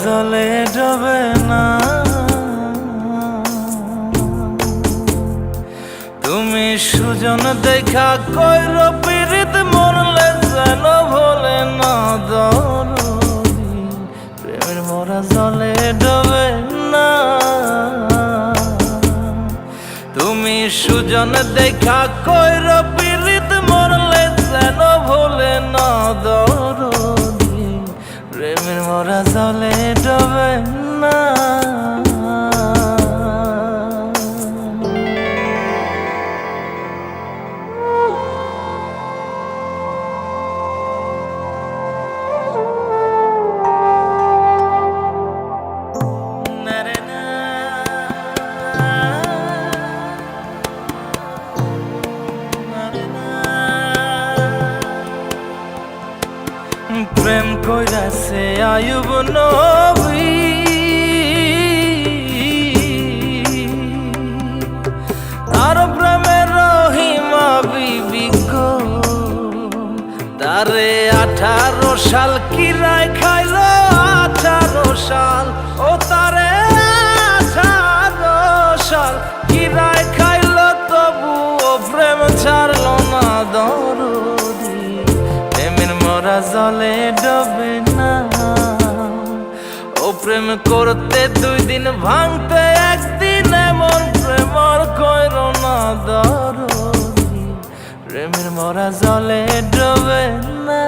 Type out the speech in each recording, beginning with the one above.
জলে ডোবে না। তুমি সুজন দেখা কইর পীড়িত মরলে যেন ভোলে না দরদি, প্রেমের মরা জলে ডোবে না। তুমি সুজন দেখা কইর পীড়িত মরলে যেন ভোলে না দরদি, প্রেমের মরা জলে ডোবে না। প্রেম কইরাছে আয়ুব নবী, তার প্রেমের রহিমা বিবি গো, তারে 18 সাল কিরায় খাইল 18 সাল, ও তারে 18 সাল কিরায় খাইল, তবু ও প্রেম ছাড়ল না দরদি, প্রেমের মরা জলে ডোবে না। ও প্রেম করতে 2 দিন ভাঙতে 1 দিন, এমন প্রেম আর কইর না দরদি, প্রেমের মরা জলে ডোবে না।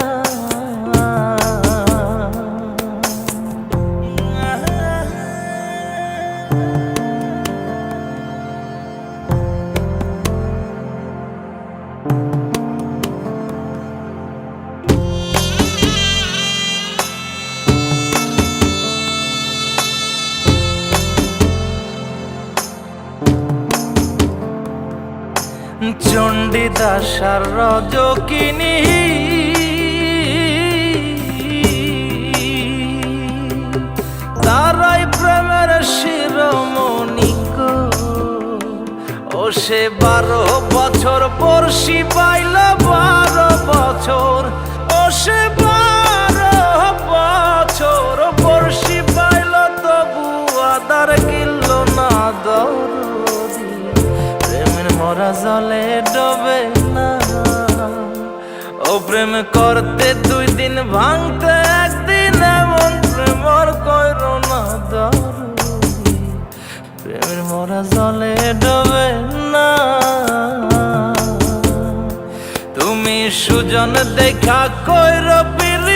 চণ্ডীদাস আর রজকিনী, তারাই প্রেমের শিরোমণি গো, ও সে 12 বছর বর্ষি পাইল 12 বছর, ও সে 12 বছর বর্ষি পাইল, তবু আদার কিল না দরদি, প্রেমের মরা জলে ডোবে না। ও প্রেম করতে 2 দিন ভাঙতে 1 দিন, এমন প্রেম আর কইর না দরদি, প্রেমের মরা জলে ডোবে না। তুমি সুজন দেখা কইর পীড়িত